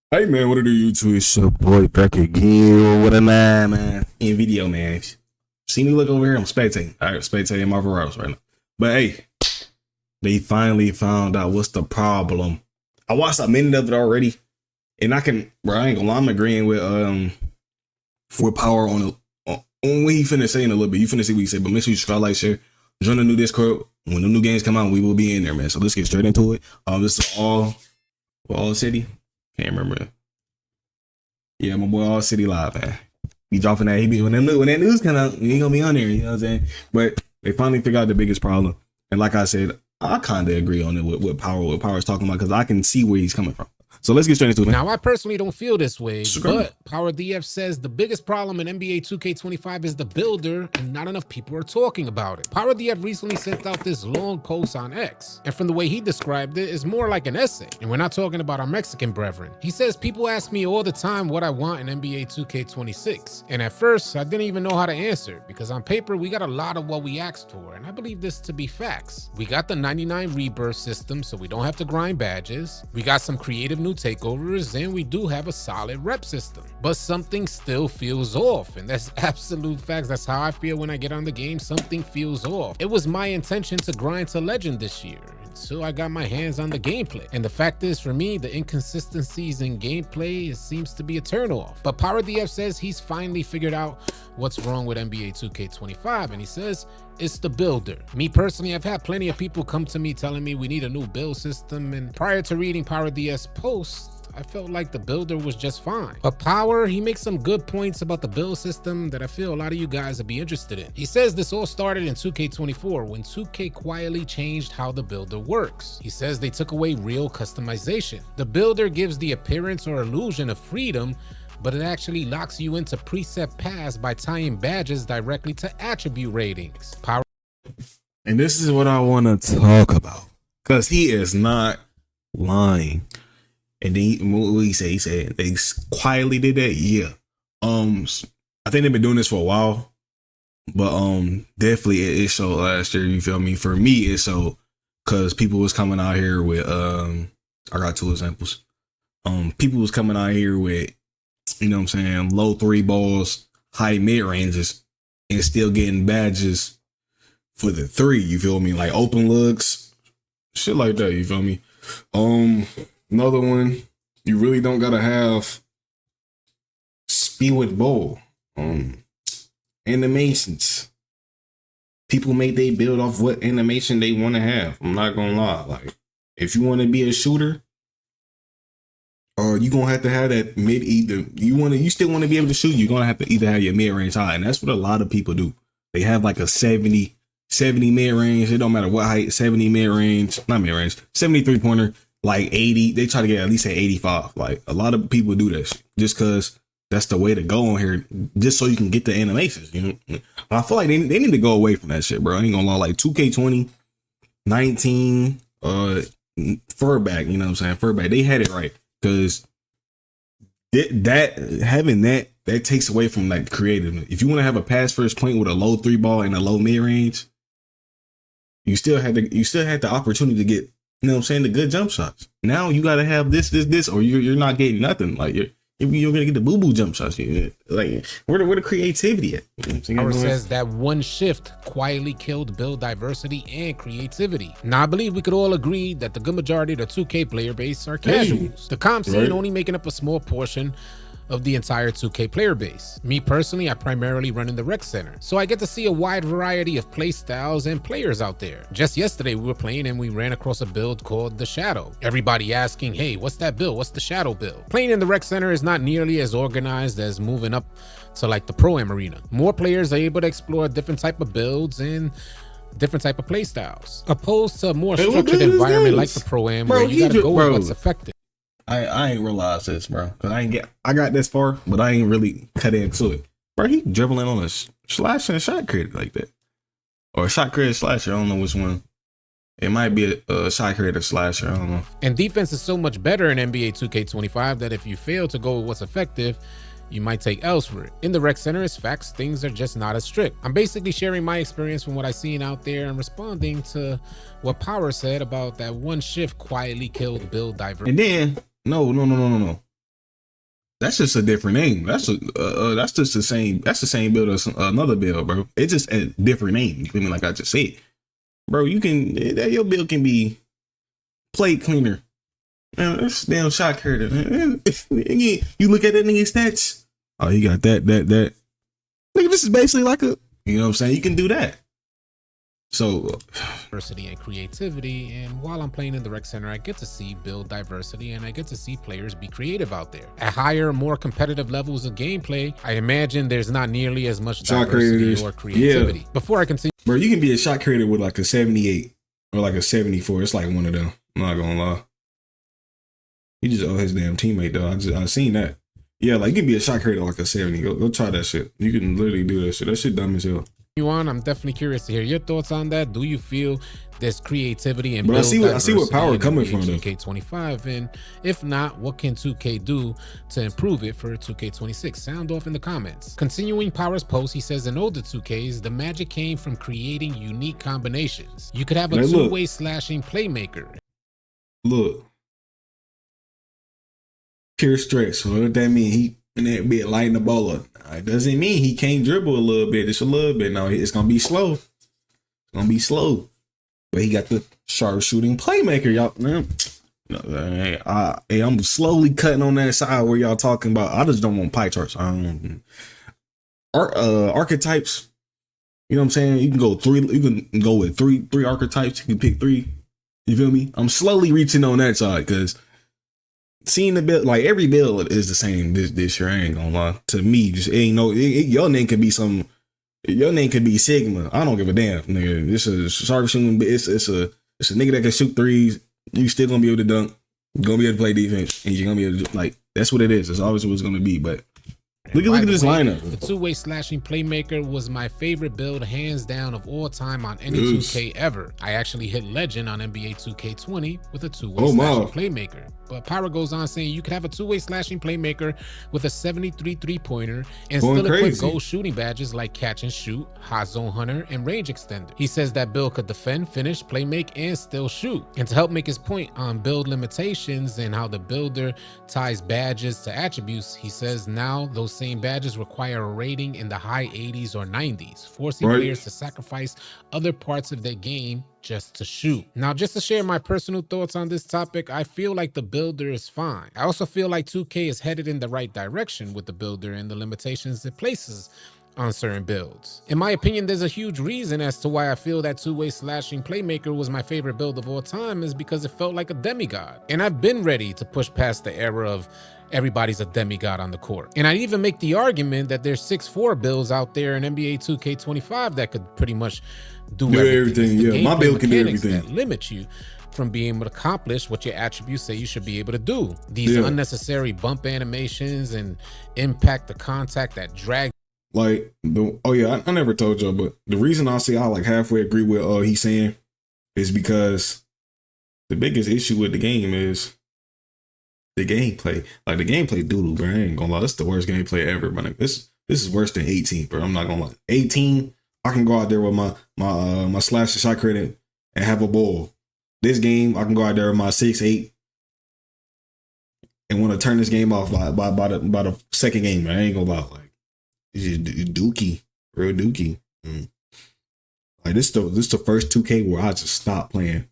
Hey man, what it do, YouTube? It's your boy back again with a man. In video, man. See me look over here, I'm spectating. Alright, spectating Marvel Rivals right now. But hey, they finally found out what's the problem. I watched a minute of it already, and I ain't gonna lie, I'm agreeing with Power on what he finna say in a little bit. You finna see what he said, but make sure you subscribe, like, share, join the new Discord. When the new games come out, we will be in there, man. So let's get straight into it. This is all City. Can't remember. Yeah, my boy All City Live, man. Be dropping that. He be when that news come out, he ain't gonna be on there. You know what I'm saying? But they finally figured out the biggest problem. And like I said, I kind of agree on it with what Power is talking about, because I can see where he's coming from. So let's get straight into it. Now, I personally don't feel this way, but Power DF says the biggest problem in NBA 2K25 is the builder, and not enough people are talking about it. Power DF recently sent out this long post on X, and from the way he described it, it's more like an essay. And we're not talking about our Mexican brethren. He says, people ask me all the time what I want in NBA 2K26, and at first, I didn't even know how to answer, because on paper, we got a lot of what we asked for, and I believe this to be facts. We got the 99 rebirth system, so we don't have to grind badges. We got some creative new takeovers, and we do have a solid rep system, but something still feels off, and that's absolute facts. That's how I feel when I get on the game. Something feels off. It was my intention to grind to legend this year until I got my hands on the gameplay, and the fact is, for me, the inconsistencies in gameplay seems to be a turnoff. But Power DF says he's finally figured out what's wrong with NBA 2K25, and he says it's the builder. Me personally, I've had plenty of people come to me telling me we need a new build system, and prior to reading Power DF's post, I felt like the builder was just fine. But Power, he makes some good points about the build system that I feel a lot of you guys would be interested in. He says this all started in 2K24 when 2K quietly changed how the builder works. He says they took away real customization. The builder gives the appearance or illusion of freedom, but it actually locks you into preset paths by tying badges directly to attribute ratings. Power. And this is what I want to talk about, because he is not lying. And then what he said they quietly did that. Yeah. I think they've been doing this for a while, but definitely it showed last year. You feel me? For me, it showed because people was coming out here with I got two examples. People was coming out here with, you know what I'm saying, low three balls, high mid ranges, and still getting badges for the three. You feel me? Like open looks, shit like that. You feel me? Another one, you really don't gotta have speed with bowl. Animations. People make they build off what animation they want to have. I'm not gonna lie. Like, if you want to be a shooter, you gonna have to have that mid either. You still want to be able to shoot, you're gonna have to either have your mid range high. And that's what a lot of people do. They have like a 70 mid range. It don't matter what height, 70 mid range, not mid range, 73 pointer. Like 80, they try to get at least an 85. Like, a lot of people do this just because that's the way to go on here, just so you can get the animations. You know, I feel like they need to go away from that shit, bro. I ain't gonna lie. Like 2K20, 19, Furback, you know what I'm saying? Furback, they had it right, because that takes away from like creative. If you want to have a pass first point with a low three ball and a low mid range, you still had the opportunity to get, you know what I'm saying, the good jump shots. Now you gotta have this, or you're not getting nothing. Like you're gonna get the boo jump shots. Like where the creativity at? You know what Power says that one shift quietly killed build diversity and creativity. Now, I believe we could all agree that the good majority of the 2K player base are casuals. The comp scene only making up a small portion of the entire 2K player base. Me personally, I primarily run in the rec center, so I get to see a wide variety of play styles and players out there. Just yesterday we were playing and we ran across a build called the Shadow. Everybody asking, hey, what's that build? What's the Shadow build? Playing in the rec center is not nearly as organized as moving up to like the Pro-Am arena. More players are able to explore different type of builds and different type of play styles, opposed to a more structured environment like the Pro-Am, where you gotta go with what's effective. I ain't realized this, bro. Cause I got this far, but I ain't really cut into it. Bro, he dribbling on a slash and a shot credit like that. Or a shot credit slasher, I don't know which one. It might be a shot credit slasher, I don't know. And defense is so much better in NBA 2K25 that if you fail to go with what's effective, you might take L's for it. In the rec center, it's facts, things are just not as strict. I'm basically sharing my experience from what I've seen out there and responding to what Power said about that one shift quietly killed build diversity. And then, no. That's just a different name. That's just the same. That's the same build as another build, bro. It's just a different name. You feel me? Like I just said, bro. You can your build can be plate cleaner. Man, that's damn shot creator. You look at that nigga stats. Oh, he got that. Nigga, this is basically like a. You know what I'm saying? You can do that. So diversity and creativity, and while I'm playing in the rec center, I get to see build diversity and I get to see players be creative out there. At higher, more competitive levels of gameplay, I imagine there's not nearly as much diversity or creativity. Yeah. Before I continue, bro, you can be a shot creator with like a 78 or like a 74. It's like one of them. I'm not gonna lie. He just owe his damn teammate though. I seen that. Yeah, like you can be a shot creator like a 70. Go try that shit. You can literally do that shit. That shit dumb as hell. On, I'm definitely curious to hear your thoughts on that. Do you feel there's creativity and I see what power coming from 2K25, and if not, what can 2K do to improve it for 2K26? Sound off in the comments. Continuing Power's post, he says in older 2Ks, the magic came from creating unique combinations. You could have a two-way slashing playmaker. Look, pure stress. What that mean? He in that bit lighting the ball up. It doesn't mean he can't dribble a little bit. Just a little bit. No, it's gonna be slow. It's gonna be slow. But he got the sharp shooting playmaker, y'all. Man. Hey, I'm slowly cutting on that side where y'all talking about. I just don't want pie charts. Archetypes. You know what I'm saying? You can go three. You can go with three archetypes. You can pick three. You feel me? I'm slowly reaching on that side because. Seeing the build, like every build is the same this year. I ain't gonna lie. To me, just ain't no. Your name could be some. Your name could be Sigma. I don't give a damn, nigga. This is sharp shooting. It's a nigga that can shoot threes. You still gonna be able to dunk. You're gonna be able to play defense, and you're gonna be able to like. That's what it is. That's always what it's gonna be. But look at this lineup. The two-way slashing playmaker was my favorite build, hands down, of all time on any 2K ever. I actually hit legend on NBA 2K20 with a two-way slashing playmaker. But Pyro goes on saying you could have a two-way slashing playmaker with a 73 three-pointer and still equip gold shooting badges like catch and shoot, hot zone hunter, and range extender. He says that build could defend, finish, play make, and still shoot. And to help make his point on build limitations and how the builder ties badges to attributes, he says now those same badges require a rating in the high 80s or 90s, forcing players to sacrifice other parts of their game just to shoot. Now, just to share my personal thoughts on this topic, I feel like the builder is fine. I also feel like 2K is headed in the right direction with the builder and the limitations it places on certain builds. In my opinion, there's a huge reason as to why I feel that two-way slashing playmaker was my favorite build of all time is because it felt like a demigod. And I've been ready to push past the era of everybody's a demigod on the court. And I even make the argument that there's 6'4" builds out there in NBA 2K25 that could pretty much do everything. Yeah, my build can do everything. That limit you from being able to accomplish what your attributes say you should be able to do. These unnecessary bump animations and impact the contact that drag. Like I never told y'all, but the reason I say I like halfway agree with he's saying is because the biggest issue with the game is the gameplay. Like the gameplay doodle, bro. I ain't gonna lie, this is the worst gameplay ever, bro. This is worse than 18, bro. I'm not gonna lie. 18, I can go out there with my slash shot credit and have a ball. This game, I can go out there with my 6'8" and want to turn this game off by the second game, man. I ain't gonna lie, like it's just dookie, real dookie. Like this the first 2K where I just stopped playing.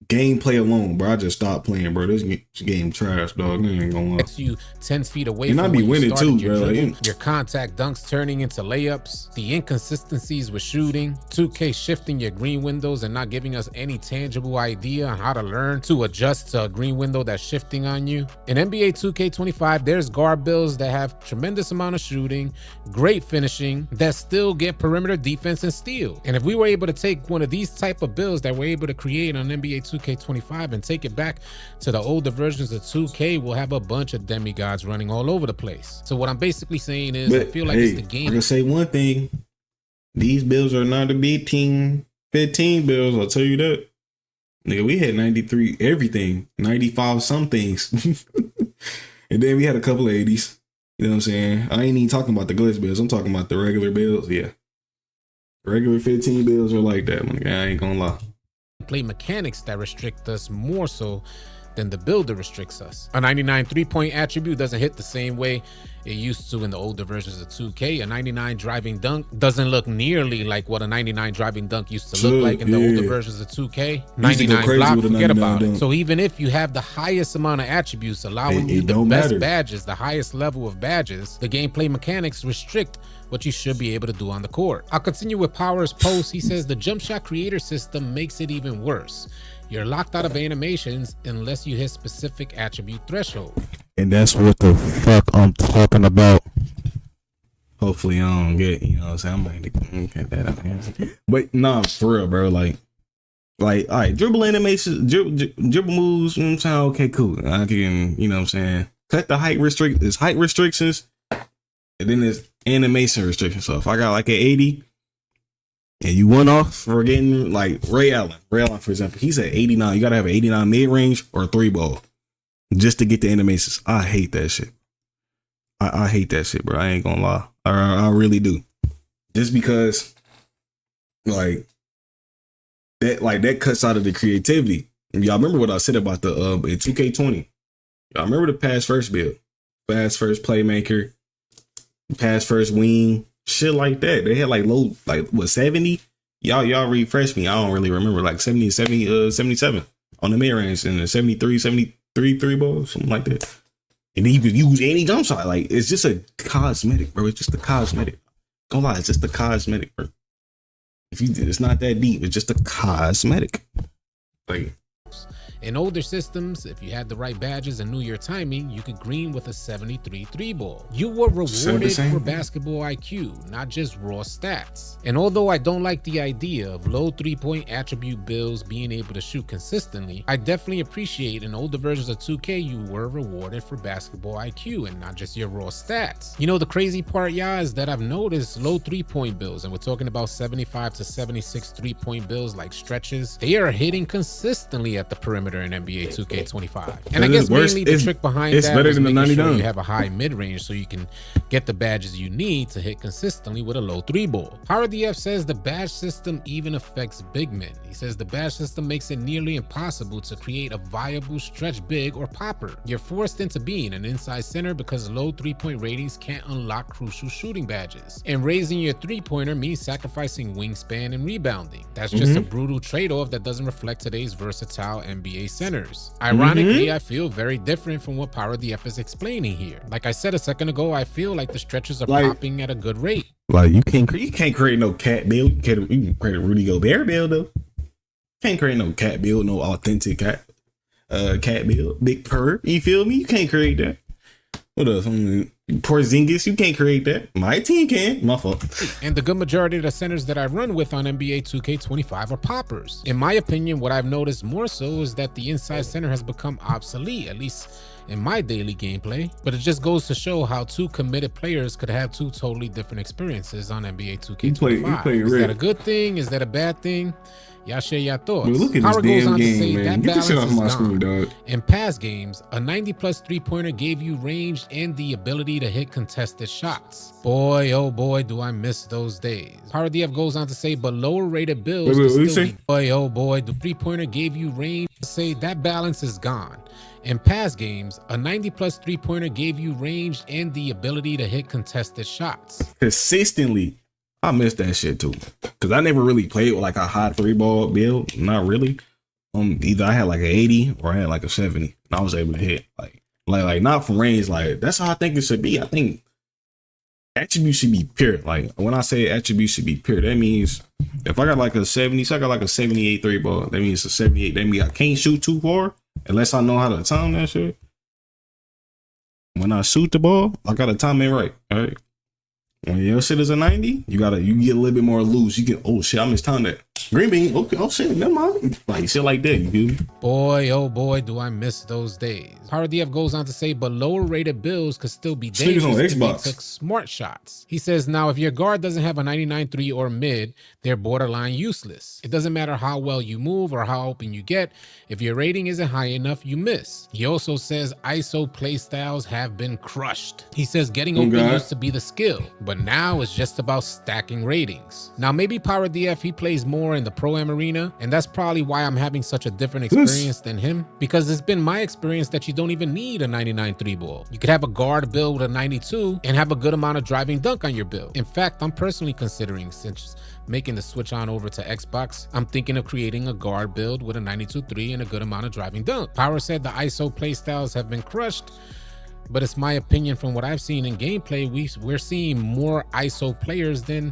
Gameplay alone, bro. I just stopped playing, bro. This game trash, dog. I ain't gonna lie. Gets you 10 feet away and from I be winning too, bro. Your contact dunks turning into layups, the inconsistencies with shooting, 2K shifting your green windows and not giving us any tangible idea on how to learn to adjust to a green window that's shifting on you. In NBA 2K25, there's guard builds that have tremendous amount of shooting, great finishing, that still get perimeter defense and steal. And if we were able to take one of these type of builds that we're able to create on NBA 2K25 and take it back to the older versions of 2K, we'll have a bunch of demigods running all over the place. So what I'm basically saying is, I feel like it's the game. I'm gonna say one thing: these builds are not the big team 15 builds. I'll tell you that. Nigga, we had 93 everything, 95 some things, and then we had a couple of 80s. You know what I'm saying? I ain't even talking about the glitch builds. I'm talking about the regular builds. Yeah, regular 15 builds are like that. I ain't gonna lie. Play mechanics that restrict us more so then the builder restricts us. A 99 3-point attribute doesn't hit the same way it used to in the older versions of 2K. A 99 driving dunk doesn't look nearly like what a 99 driving dunk used to look like in the older versions of 2K. 99 block, forget about it. So even if you have the highest amount of attributes allowing you the best badges, the highest level of badges, the gameplay mechanics restrict what you should be able to do on the court. I'll continue with Power's post. He says the jump shot creator system makes it even worse. You're locked out of animations unless you hit specific attribute threshold. And that's what the fuck I'm talking about. Hopefully I don't get, you know what I'm saying? I'm going to get that out here. But nah, for real, bro. Like, all right, dribble animations, dribble moves, you know what I'm saying? Okay, cool. I can, you know what I'm saying? Cut the height restrictions, and then there's animation restrictions. So if I got like an 80, and you went off for getting like Ray Allen, for example, he's at 89. You got to have an 89 mid-range or a 3-ball just to get the animations. I hate that shit. I hate that shit, bro. I ain't gonna lie. I really do. Just because like that cuts out of the creativity. And y'all remember what I said about the in 2K20. Y'all remember the pass first build, pass first playmaker, pass first wing, shit like that. They had like low, like what, 70? Y'all refresh me. I don't really remember, like 77 on the mid range, and the 73 3-ball, something like that. And he could use any jump shot. Like, it's just a cosmetic, bro. It's just a cosmetic. Don't lie, it's just a cosmetic, bro. It's not that deep. It's just a cosmetic. Like, in older systems, if you had the right badges and knew your timing, you could green with a 73 3-ball. You were rewarded for basketball IQ, not just raw stats. And although I don't like the idea of low 3-point attribute builds being able to shoot consistently, I definitely appreciate in older versions of 2K you were rewarded for basketball IQ and not just your raw stats. You know, the crazy part, y'all, is that I've noticed low 3-point builds, and we're talking about 75 to 76 3-point builds like stretches, they are hitting consistently at the perimeter in NBA 2K25. And I guess mainly the trick behind that better is than the making 99. sure you have a high mid-range so you can get the badges you need to hit consistently with a low 3-ball. PowerDF says the badge system even affects big men. He says the badge system makes it nearly impossible to create a viable stretch big or popper. You're forced into being an inside center because low 3-point ratings can't unlock crucial shooting badges. And raising your 3-pointer means sacrificing wingspan and rebounding. That's just a brutal trade-off that doesn't reflect today's versatile NBA centers. Ironically, I feel very different from what PowerDF is explaining here. Like I said a second ago, I feel like the stretches are popping at a good rate. Like you can't create no cat build. You can create a Rudy Gobert build though. Can't create no cat build, no authentic cat build. Big purr, you feel me? You can't create that. What else? Porzingis, you can't create that. My team can. My fault. And the good majority of the centers that I run with on NBA 2K25 are poppers. In my opinion, what I've noticed more so is that the inside center has become obsolete, at least in my daily gameplay. But it just goes to show how two committed players could have two totally different experiences on NBA 2K25. Is that a good thing? Is that a bad thing? Y'all share your thoughts. Well, look at Power this goes damn on game, to say man. that Get this shit off my screen, gone. dog. In past games, a 90+ 3-pointer gave you range and the ability to hit contested shots. Boy, oh boy, do I miss those days. PowerDF goes on to say, but lower rated builds boy, oh boy, the 3-pointer gave you range. Say that balance is gone. In past games, a 90+ 3-pointer gave you range and the ability to hit contested shots. Consistently. I miss that shit too, because I never really played with like a hot 3-ball build. Not really. Either I had like an 80 or I had like a 70. And I was able to hit like not from range. Like that's how I think it should be. I think attributes should be pure. Like when I say attributes should be pure, that means if I got like a 70, so I got like a 78 3-ball. That means a 78. That means I can't shoot too far unless I know how to time that shit. When I shoot the ball, I gotta time it right. All right. When your shit is a 90, you get a little bit more loose. You can, oh shit, I mistimed that. Green bean, okay, oh shit, never mind. Like shit like that, you feel me? Boy, oh boy, do I miss those days. PowerDF goes on to say, but lower rated builds could still be dangerous if they took smart shots. He says, now if your guard doesn't have a 99-3 or mid, they're borderline useless. It doesn't matter how well you move or how open you get. If your rating isn't high enough, you miss. He also says ISO playstyles have been crushed. He says getting open used to be the skill, but now it's just about stacking ratings. Now maybe PowerDF, he plays more more in the Pro-Am arena, and that's probably why I'm having such a different experience than him, because it's been my experience that you don't even need a 99 3-ball. You could have a guard build with a 92 and have a good amount of driving dunk on your build. In fact, I'm personally considering, since making the switch on over to Xbox, I'm thinking of creating a guard build with a 92-3 and a good amount of driving dunk. Power said the ISO playstyles have been crushed, but it's my opinion from what I've seen in gameplay, we're seeing more ISO players than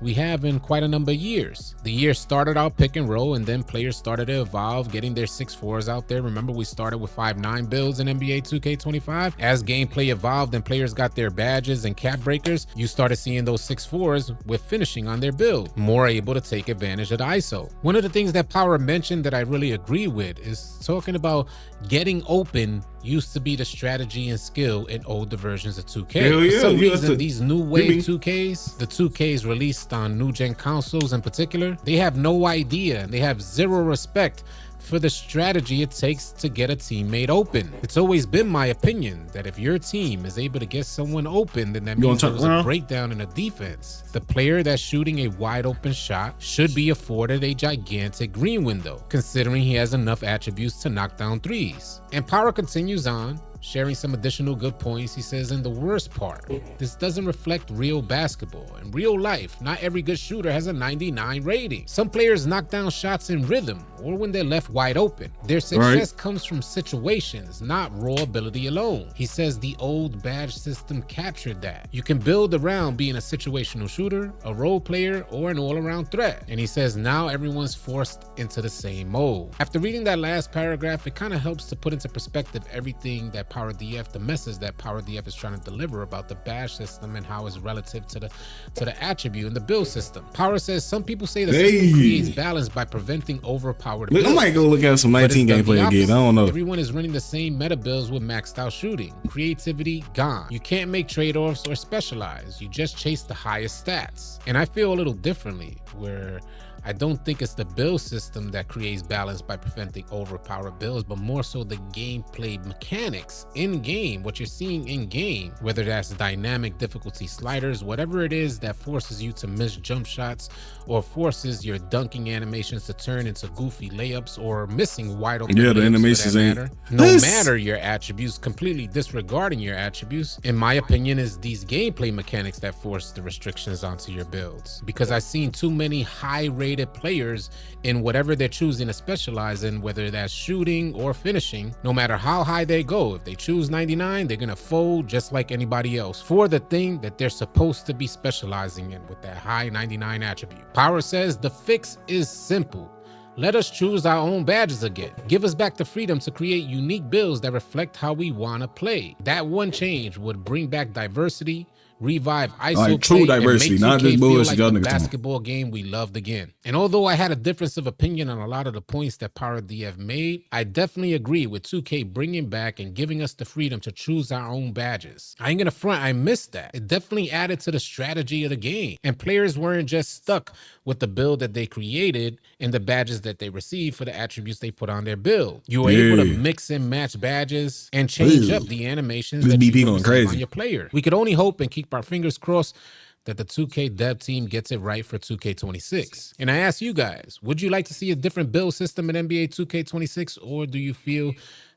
we have in quite a number of years. The year started out pick and roll, and then players started to evolve, getting their 6'4s out there. Remember, we started with 5'9 builds in NBA 2K25. As gameplay evolved and players got their badges and cap breakers, you started seeing those 6'4s with finishing on their build, more able to take advantage of the ISO. One of the things that Power mentioned that I really agree with is talking about getting open used to be the strategy and skill in older versions of 2K. For some reason, these new wave 2Ks, the 2Ks released on new gen consoles in particular, they have no idea and they have zero respect for the strategy it takes to get a teammate open. It's always been my opinion that if your team is able to get someone open, then that means there's a breakdown in the defense. The player that's shooting a wide open shot should be afforded a gigantic green window, considering he has enough attributes to knock down threes. And Power continues on, sharing some additional good points. He says, and the worst part, this doesn't reflect real basketball. In real life, not every good shooter has a 99 rating. Some players knock down shots in rhythm or when they're left wide open. Their success comes from situations, not raw ability alone. He says the old badge system captured that. You can build around being a situational shooter, a role player, or an all-around threat. And he says now everyone's forced into the same mold. After reading that last paragraph, it kind of helps to put into perspective everything that Power DF, the message that Power DF is trying to deliver about the badge system and how it's relative to the attribute and the build system. Power says some people say the system creates balance by preventing overpowered builds. I might go look at some 19 gameplay again. I don't know. Everyone is running the same meta builds with maxed out shooting. Creativity gone. You can't make trade-offs or specialize. You just chase the highest stats. And I feel a little differently, where I don't think it's the build system that creates balance by preventing overpowered builds, but more so the gameplay mechanics in game, what you're seeing in game, whether that's dynamic difficulty sliders, whatever it is that forces you to miss jump shots or forces your dunking animations to turn into goofy layups or missing wide open the animations ain't no matter your attributes, completely disregarding your attributes, in my opinion, is these gameplay mechanics that force the restrictions onto your builds. Because I've seen too many high rated players in whatever they're choosing to specialize in, whether that's shooting or finishing. No matter how high they go, if they choose 99, they're gonna fold just like anybody else for the thing that they're supposed to be specializing in with that high 99 attribute. Power says the fix is simple. Let us choose our own badges again. Give us back the freedom to create unique builds that reflect how we want to play. That one change would bring back diversity, revive ISO true diversity, not just bullshit. Like the basketball game we loved again. And although I had a difference of opinion on a lot of the points that Power DF made, I definitely agree with 2K bringing back and giving us the freedom to choose our own badges. I ain't gonna front, I missed that. It definitely added to the strategy of the game, and players weren't just stuck with the build that they created and the badges that they received for the attributes they put on their build. You were able to mix and match badges and change up the animations that you going crazy on your player. We could only hope and keep our fingers crossed that the 2K dev team gets it right for 2K26. And I ask you guys, would you like to see a different build system in NBA 2K26, or do you feel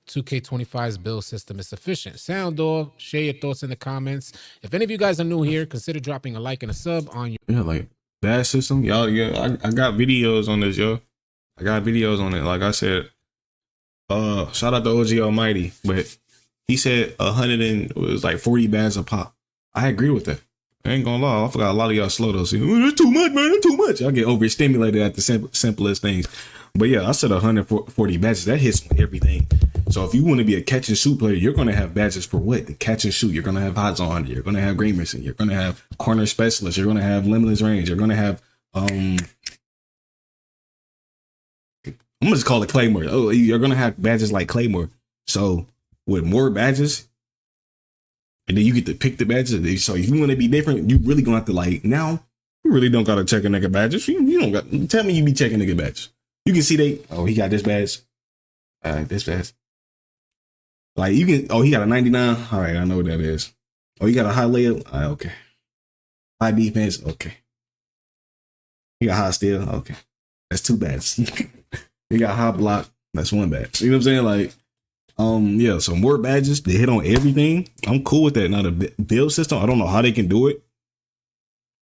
2K25's build system is sufficient? Sound off, share your thoughts in the comments. If any of you guys are new here, consider dropping a like and a sub on your like that system. Y'all, I got videos on this, yo. I got videos on it. Like I said, shout out to OG Almighty, but he said 100 and it was like 40 bands a pop. I agree with that. I ain't gonna lie. I forgot a lot of y'all slow though. See, that's too much, man. That's too much. I get overstimulated at the simplest things. But yeah, I said 140 badges. That hits on everything. So if you want to be a catch and shoot player, you're going to have badges for what? The catch and shoot. You're going to have hot zone. You're going to have green missing. You're going to have corner specialist. You're going to have limitless range. You're going to have I'm gonna just call it Claymore. Oh, you're going to have badges like Claymore. So with more badges, and then you get to pick the badges. So if you want to be different, you really gonna have to now. You really don't gotta check a nigga badges. You don't got. Tell me you be checking nigga badges. You can see he got this badge. This badge. Like you can. Oh, he got a 99. All right, I know what that is. Oh, he got a high layup. Okay. High defense. Okay. He got high steal. Okay. That's 2 badges. You got hot block. That's 1 badge. You know what I'm saying? Like, yeah, so more badges. They hit on everything. I'm cool with that. Now the build system, I don't know how they can do it.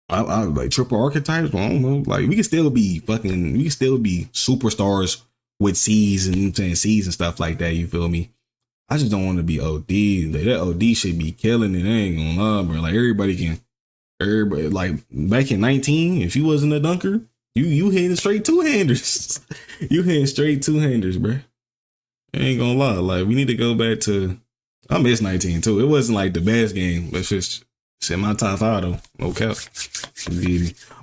I like triple archetypes. I don't know. Like we can still be superstars with C's and, you know what I'm saying, C's and stuff like that. You feel me? I just don't want to be OD. Like, that OD should be killing it. I ain't gonna lie, bro. Like everybody like back in 19, if you wasn't a dunker, you hitting straight 2-handers. You hitting straight 2-handers, bro. I ain't gonna lie. Like we need to go back to. I miss 19 too. It wasn't like the best game, but it's in my top 5 though. No cap.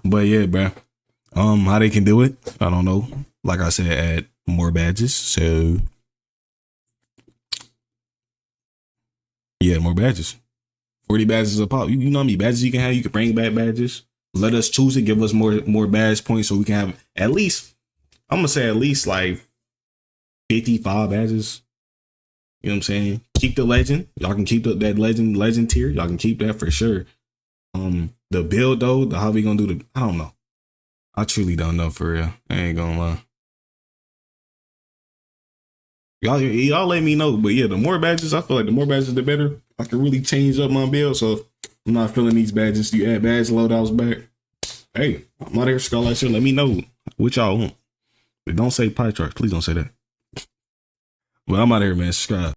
But yeah, bro. How they can do it, I don't know. Like I said, add more badges. So yeah, more badges. 40 badges a pop. You know how many badges you can have? You can bring back badges. Let us choose it. Give us more badge points so we can have at least, I'm gonna say at least like 55 badges. You know what I'm saying? Keep the legend. Y'all can keep that legend tier. Y'all can keep that for sure. The build though, how we gonna do I don't know. I truly don't know for real. I ain't gonna lie. Y'all let me know. But yeah, the more badges, I feel like the more badges, the better. I can really change up my build. So I'm not feeling these badges. You add badge loadouts back. Hey, I'm out here, Skull shit. Let me know what y'all want. But don't say pie chart. Please don't say that. But I'm out here, man. Subscribe.